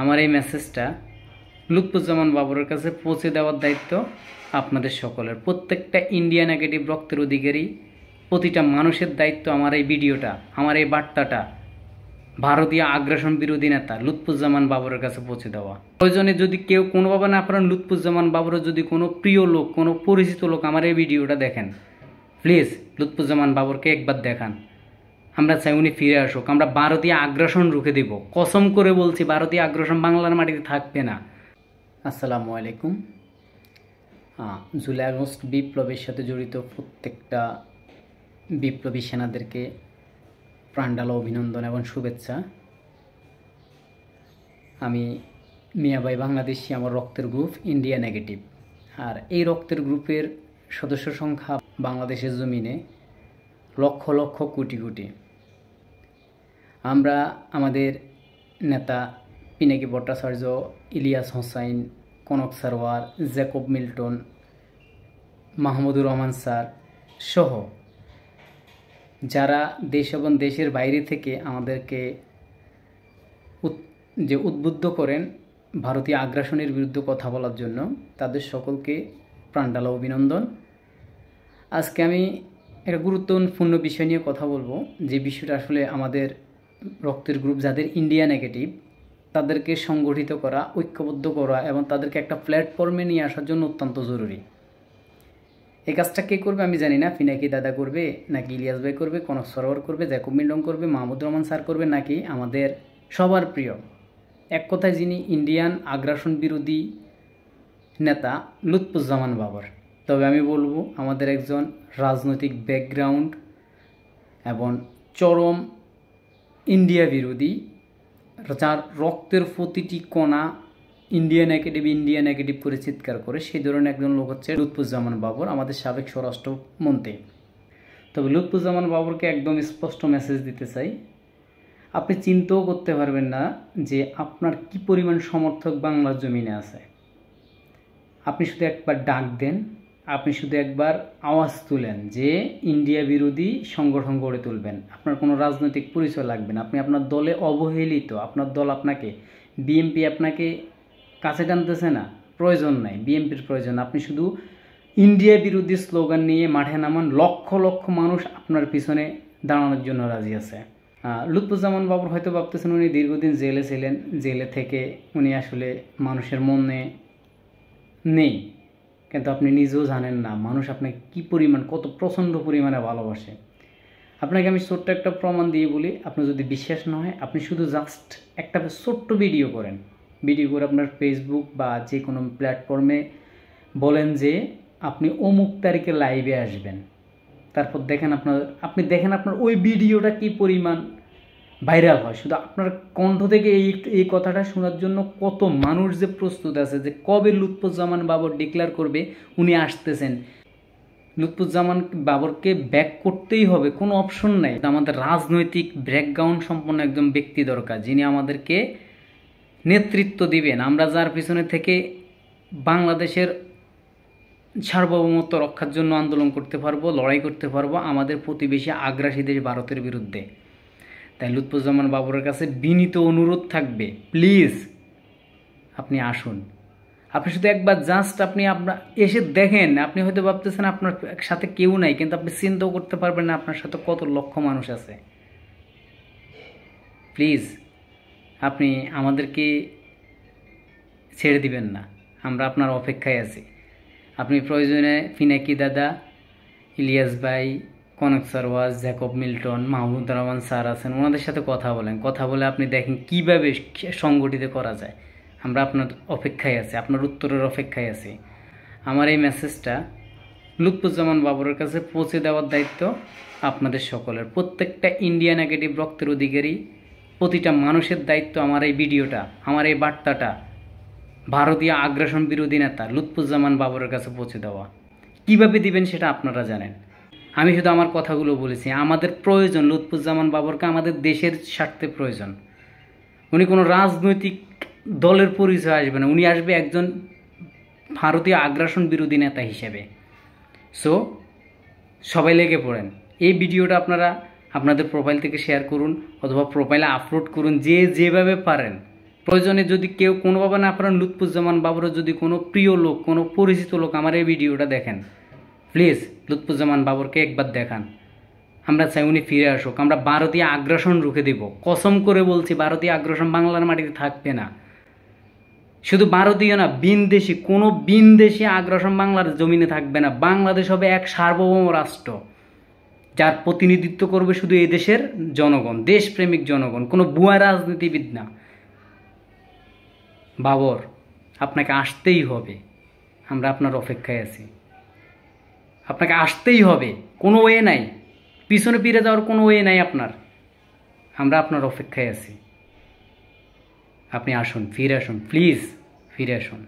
আমার এই মেসেজটা লুৎফুজ্জামান বাবরের কাছে পৌঁছে দেওয়ার দায়িত্ব আপনাদের সকলের। প্রত্যেকটা ইন্ডিয়া নেগেটিভ রক্তের অধিকারী প্রতিটা মানুষের দায়িত্ব আমার এই ভিডিওটা, আমার এই বার্তাটা ভারতীয় আগ্রাসন বিরোধী নেতা লুৎফুজ্জামান বাবরের কাছে পৌঁছে দেওয়া। প্রয়োজনে যদি কেউ কোনোভাবে না পারেন, লুৎফুজ্জামান বাবরের যদি কোনো প্রিয় লোক, কোনো পরিচিত লোক আমার এই ভিডিওটা দেখেন, প্লিজ লুৎফুজ্জামান বাবরকে একবার দেখান। আমরা চাই উনি ফিরে আসুক, আমরা ভারতীয় আগ্রাসন রুখে দেব। কসম করে বলছি, ভারতীয় আগ্রাসন বাংলার মাটিতে থাকবে না। আসসালামু আলাইকুম। জুলাই আগস্ট বিপ্লবের সাথে জড়িত প্রত্যেকটা বিপ্লবী সেনাদেরকে প্রাণঢালা অভিনন্দন এবং শুভেচ্ছা। আমি মিয়াভাই বাংলাদেশি, আমার রক্তের গ্রুপ ইন্ডিয়া নেগেটিভ। আর এই রক্তের গ্রুপের সদস্য সংখ্যা বাংলাদেশের জমিনে লক্ষ লক্ষ কোটি কোটি। আমরা আমাদের নেতা Pinaki Bhattacharya, Ilias Hossain, Kanak Sarwar, Jacob Milton, Mahmudur Rahman sir সহ যারা দেশ এবং দেশের বাইরে থেকে আমাদেরকে উদ্বুদ্ধ করেন ভারতীয় আগ্রাসনের বিরুদ্ধে কথা বলার জন্য, তাদের সকলকে প্রাণঢালা অভিনন্দন। আজকে আমি একটা গুরুত্বপূর্ণ বিষয় নিয়ে কথা বলবো, যে বিষয়টা আসলে আমাদের রক্তের গ্রুপ যাদের ইন্ডিয়া নেগেটিভ তাদেরকে সংগঠিত করা, ঐক্যবদ্ধ করা এবং তাদেরকে একটা প্ল্যাটফর্মে নিয়ে আসার জন্য অত্যন্ত জরুরি। এই কাজটা কে করবে আমি জানি না। পিনাকি দাদা করবে, নাকি ইলিয়াস ভাই করবে, কনক সরোয়ার করবে, জ্যাকব মিল্টন করবে, মাহমুদুর রহমান স্যার করবে, নাকি আমাদের সবার প্রিয় এক কথায় যিনি ইন্ডিয়ান আগ্রাসন বিরোধী নেতা লুৎফুজ্জামান বাবর। তবে আমি বলবো, আমাদের একজন রাজনৈতিক ব্যাকগ্রাউন্ড এবং চরম ইন্ডিয়া বিরোধী, যার রক্তের প্রতিটি কণা ইন্ডিয়া নেগেটিভ করে চিৎকার করে, সেই ধরনের একজন লোক হচ্ছে লুৎফুজ্জামান বাবর, আমাদের সাবেক স্বরাষ্ট্রমন্ত্রী। তবে লুৎফুজ্জামান বাবরকে একদম স্পষ্ট মেসেজ দিতে চাই, আপনি চিন্তাও করতে পারবেন না যে আপনার কি পরিমাণ সমর্থক বাংলার জমিনে আছে। আপনি শুধু একবার ডাক দেন, আপনি শুধু একবার আওয়াজ তুলেন যে ইন্ডিয়া বিরোধী সংগঠন গড়ে তুলবেন। আপনার কোনো রাজনৈতিক পরিচয় লাগবে না, আপনি আপনার দলে অবহেলিত, আপনার দল আপনাকে, বিএনপি আপনাকে কাছে টানতেছে না, প্রয়োজন নাই বিএনপির প্রয়োজন। আপনি শুধু ইন্ডিয়া বিরোধী স্লোগান নিয়ে মাঠে নামান, লক্ষ লক্ষ মানুষ আপনার পিছনে দাঁড়ানোর জন্য রাজি আছে। লুৎফুজ্জামান বাবর হয়তো ভাবতেছেন উনি দীর্ঘদিন জেলে ছিলেন, জেলে থেকে উনি আসলে মানুষের মনে নেই, কিন্তু আপনি নিজেও জানেন না মানুষ আপনাকে কী পরিমাণ, কত প্রচণ্ড পরিমাণে ভালোবাসে। আপনাকে আমি ছোট্ট একটা প্রমাণ দিয়ে বলি, আপনার যদি বিশ্বাস না হয়, আপনি শুধু জাস্ট একটা ছোট্ট ভিডিও করেন, ভিডিও করে আপনার ফেসবুক বা যে কোনো প্ল্যাটফর্মে বলেন যে আপনি অমুক তারিখে লাইভে আসবেন। তারপর দেখেন আপনি দেখেন আপনার ওই ভিডিওটা কী পরিমাণ ভাইরাল হয়। শুধু আপনার কণ্ঠ থেকে এই কথাটা শোনার জন্য কত মানুষ যে প্রস্তুত আছে, যে কবে লুৎফুজ্জামান বাবর ডিক্লেয়ার করবে উনি আসতেছেন। লুৎফুজ্জামান বাবরকে ব্যাক করতেই হবে, কোনো অপশন নাই। আমাদের রাজনৈতিক ব্যাকগ্রাউন্ড সম্পন্ন একজন ব্যক্তি দরকার, যিনি আমাদেরকে নেতৃত্ব দিবেন। আমরা যার পিছনে থেকে বাংলাদেশের সার্বভৌমত্ব রক্ষার জন্য আন্দোলন করতে পারবো, লড়াই করতে পারবো আমাদের প্রতিবেশী আগ্রাসী দেশ ভারতের বিরুদ্ধে। তাই লুৎফুজ্জামান বাবরের কাছে বিনীত অনুরোধ থাকবে, প্লিজ আপনি আসুন। আপনি শুধু একবার জাস্ট আপনি এসে দেখেন। আপনি হয়তো ভাবতেছেন আপনার সাথে কেউ নাই, কিন্তু আপনি চিন্তাও করতে পারবেন না আপনার সাথে কত লক্ষ মানুষ আছে। প্লিজ আপনি আমাদেরকে ছেড়ে দিবেন না, আমরা আপনার অপেক্ষায় আছি। আপনি প্রয়োজনে পিনাকি দাদা, ইলিয়াস ভাই, Kanak Sarwar, Jacob Milton, Mahmudur Rahman sir আছেন, ওনাদের সাথে কথা বলেন। কথা বলে আপনি দেখেন কিভাবে সংগঠিত করা যায়। আমরা আপনার অপেক্ষায় আছি, আপনার উত্তরের অপেক্ষায় আছি। আমার এই মেসেজটা লুৎফুজ্জামান বাবরের কাছে পৌঁছে দেওয়ার দায়িত্ব আপনাদের সকলের। প্রত্যেকটা ইন্ডিয়া নেগেটিভ রক্তের অধিকারী প্রতিটা মানুষের দায়িত্ব আমার এই ভিডিওটা, আমার এই বার্তাটা ভারতীয় আগ্রাসন বিরোধী নেতা লুৎফুজ্জামান বাবরের কাছে পৌঁছে দেওয়া। কিভাবে দিবেন সেটা আপনারা জানেন। আমি শুধু আমার কথাগুলো বলেছি। আমাদের প্রয়োজন লুৎফুজ্জামান বাবরকে, আমাদের দেশের স্বার্থে প্রয়োজন। উনি কোনো রাজনৈতিক দলের পরিচয় আসবে না, উনি আসবে একজন ভারতীয় আগ্রাসন বিরোধী নেতা হিসেবে। সো সবাই লেগে পড়েন। এই ভিডিওটা আপনারা আপনাদের প্রোফাইল থেকে শেয়ার করুন, অথবা প্রোফাইলে আপলোড করুন, যে যেভাবে পারেন প্রয়োজনে যদি কেউ কোনোভাবে না আপনার লুৎফুজ্জামান বাবরের যদি কোনো প্রিয় লোক, কোনো পরিচিত লোক আমার এই ভিডিওটা দেখেন, প্লিজ লুৎফুজ্জামান বাবরকে একবার দেখান। আমরা চাই উনি ফিরে আসুক, আমরা ভারতীয় আগ্রাসন রুখে দেব। কসম করে বলছি, ভারতীয় আগ্রাসন বাংলার মাটিতে থাকবে না। শুধু ভারতীয় না, বিনদেশি কোনো বিনদেশি আগ্রাসন বাংলার জমিনে থাকবে না। বাংলাদেশ হবে এক সার্বভৌম রাষ্ট্র, যার প্রতিনিধিত্ব করবে শুধু এদেশের জনগণ, দেশপ্রেমিক জনগণ, কোনো ভুয়া রাজনীতিবিদ না। বাবর, আপনাকে আসতেই হবে, আমরা আপনার অপেক্ষায় আছি। আপনাকে আসতেই হবে, কোনো ওয়ে নাই, পিছনে ফিরে যাওয়ার কোনো ওয়ে নাই আপনার। আমরা আপনার অপেক্ষায় আছি, আপনি আসুন, ফিরে আসুন, প্লিজ ফিরে আসুন।